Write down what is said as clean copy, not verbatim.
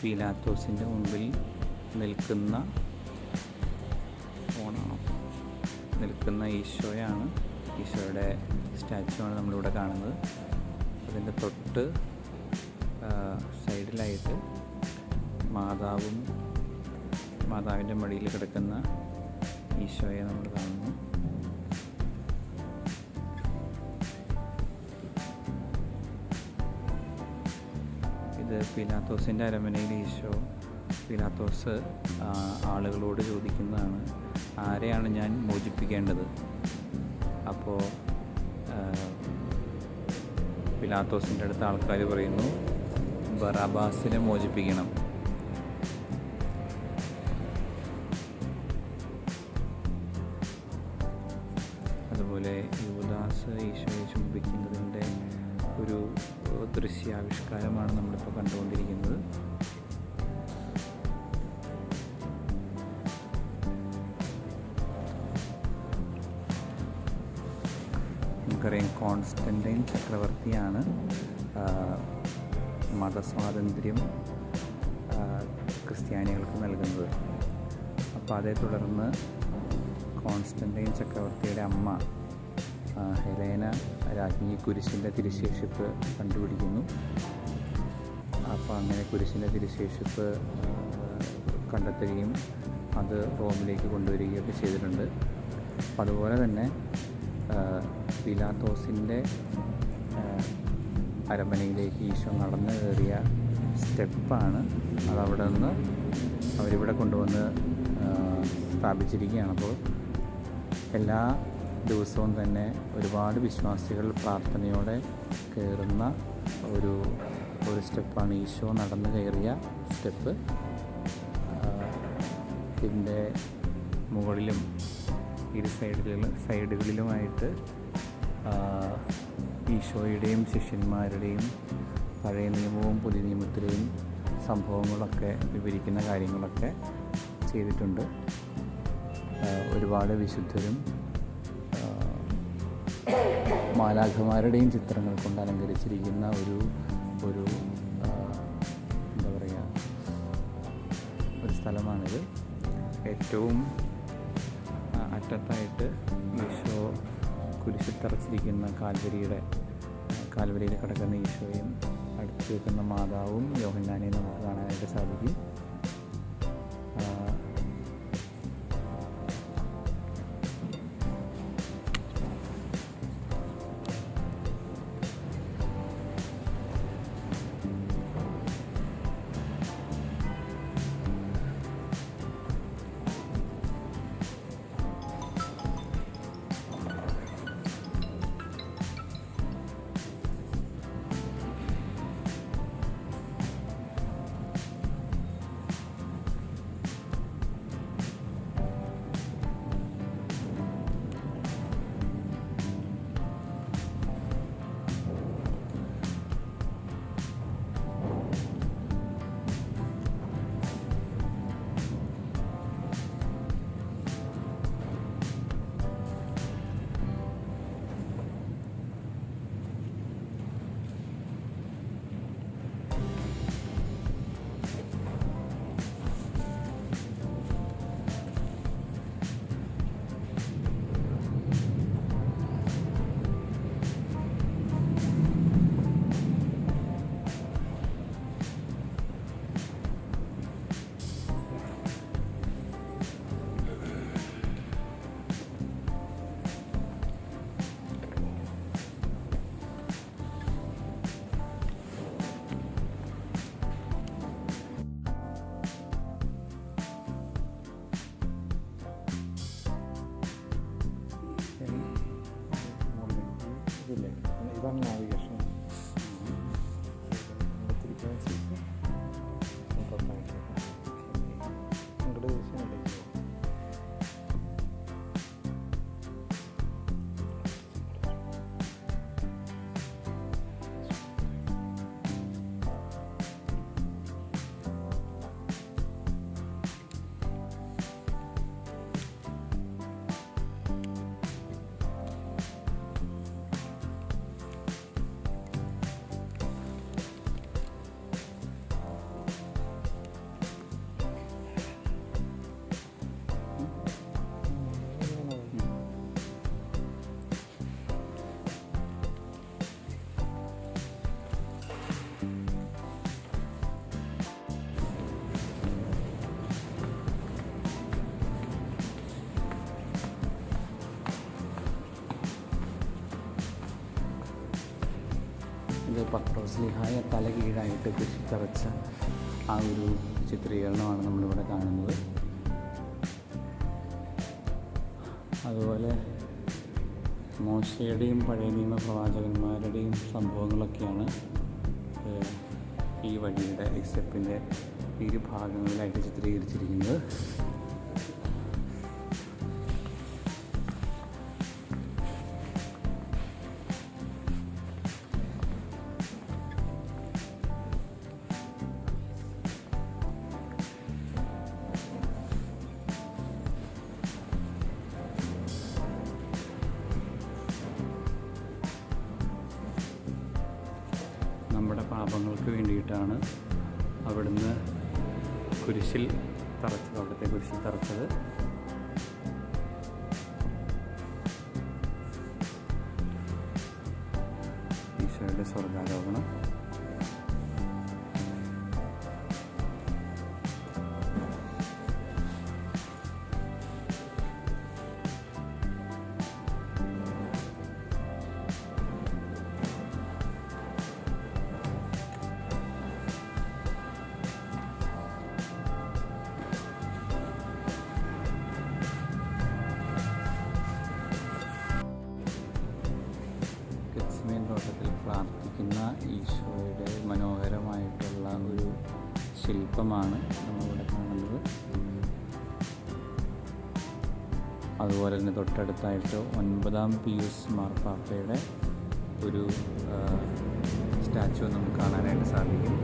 പീലാത്തോസിൻ്റെ മുമ്പിൽ നിൽക്കുന്ന ഈശോയാണ്. ഈശോയുടെ സ്റ്റാച്ചു ആണ് നമ്മളിവിടെ കാണുന്നത്. അതിൻ്റെ തൊട്ട് സൈഡിലായിട്ട് മാതാവിൻ്റെ മടിയിൽ കിടക്കുന്ന ഈശോയെ നമ്മൾ കാണുന്നു. ഇത് പീലാത്തോസിൻ്റെ അരമനയിൽ പീലാത്തോസ് ആളുകളോട് ചോദിക്കുന്നതാണ്, ആരെയാണ് ഞാൻ മോചിപ്പിക്കേണ്ടത്? അപ്പോൾ പീലാത്തോസിൻ്റെ അടുത്ത് ആൾക്കാർ പറയുന്നു, ബറാബാസിനെ മോചിപ്പിക്കണം. അതുപോലെ യൂദാസ് ഈശോയെ ചുംബിക്കുന്നതിൻ്റെ ഒരു ദൃശ്യാവിഷ്കാരമാണ് നമ്മളിപ്പോൾ കണ്ടുകൊണ്ടിരിക്കുന്നത്. നമുക്കറിയാം, കോൺസ്റ്റന്റൈൻ ചക്രവർത്തിയാണ് മതസ്വാതന്ത്ര്യം ക്രിസ്ത്യാനികൾക്ക് നൽകുന്നത്. അപ്പോൾ അതേ തുടർന്ന് കോൺസ്റ്റന്റൈൻ ചക്രവർത്തിയുടെ അമ്മ ഹെലേന രാജ്ഞി കുരിശിൻ്റെ തിരുശേഷിപ്പ് കണ്ടുപിടിക്കുന്നു. അപ്പോൾ അങ്ങനെ കുരിശിൻ്റെ തിരുശേഷിപ്പ് കണ്ടെത്തുകയും അത് റോമിലേക്ക് കൊണ്ടുവരികയൊക്കെ ചെയ്തിട്ടുണ്ട്. അപ്പം അതുപോലെ തന്നെ പീലാത്തോസിൻ്റെ അരമനയിലേക്ക് ഈശോ നടന്നു കയറിയ സ്റ്റെപ്പാണ്. അതവിടെ നിന്ന് അവരിവിടെ കൊണ്ടുവന്ന് സ്ഥാപിച്ചിരിക്കുകയാണ്. അപ്പോൾ എല്ലാ ദിവസവും തന്നെ ഒരുപാട് വിശ്വാസികൾ പ്രാർത്ഥനയോടെ കയറുന്ന ഒരു സ്റ്റെപ്പാണ് ഈശോ നടന്നു കയറിയ സ്റ്റെപ്പ്. ഇതിൻ്റെ മുകളിലും ഇരു സൈഡുകളിലുമായിട്ട് ഈശോയുടെയും ശിഷ്യന്മാരുടെയും പഴയ നിയമവും പുതിയ നിയമത്തിലെയും സംഭവങ്ങളൊക്കെ വിവരിക്കുന്ന കാര്യങ്ങളൊക്കെ ചെയ്തിട്ടുണ്ട്. ഒരുപാട് വിശുദ്ധരും മാലാഖമാരുടെയും ചിത്രങ്ങൾ കൊണ്ട് അലങ്കരിച്ചിരിക്കുന്ന ഒരു എന്താ പറയുക, ഒരു സ്ഥലമാണിത്. ഏറ്റവും അറ്റത്തായിട്ട് ഈശോ കുരിശിൽ തറച്ചിരിക്കുന്ന കാൽവരിയിൽ കിടക്കുന്ന ഈശോയും അടുത്ത് വെക്കുന്ന മാതാവും യോഹന്നാനെയും നമുക്ക് കാണാനായിട്ട് സാധിക്കും. ഇതാണ് നാവിഗേഷൻ. ഇത് പത്രോസ്ലിഹായെ തല കീഴായിട്ട് കുരിശിൽ ആ ഒരു ചിത്രീകരണമാണ് നമ്മളിവിടെ കാണുന്നത്. അതുപോലെ മോശയുടെയും പഴയ നിയമ പ്രവാചകന്മാരുടെയും സംഭവങ്ങളൊക്കെയാണ് ഈ വഴിയുടെ ഈ സ്റ്റെപ്പിൻ്റെ ഇരുഭാഗങ്ങളിലായിട്ട് ചിത്രീകരിച്ചിരിക്കുന്നത്. നമ്മുടെ പാപങ്ങൾക്ക് വേണ്ടിയിട്ടാണ് അവിടുന്ന് കുരിശിൽ തറച്ചത്, അവിടുത്തെ കുരിശിൽ തറച്ചത്. ഈശോയുടെ സ്വർഗ്ഗാരോഹണം. തോട്ടത്തിൽ പ്രാർത്ഥിക്കുന്ന ഈശോയുടെ മനോഹരമായിട്ടുള്ള ഒരു ശില്പമാണ് നമ്മളിവിടെ കാണുന്നത്. അതുപോലെ തന്നെ തൊട്ടടുത്തായിട്ട് 9-ാം പിയൂസ് മാർപ്പാപ്പയുടെ ഒരു സ്റ്റാച്ചു നമുക്ക് കാണാനായിട്ട് സാധിക്കും.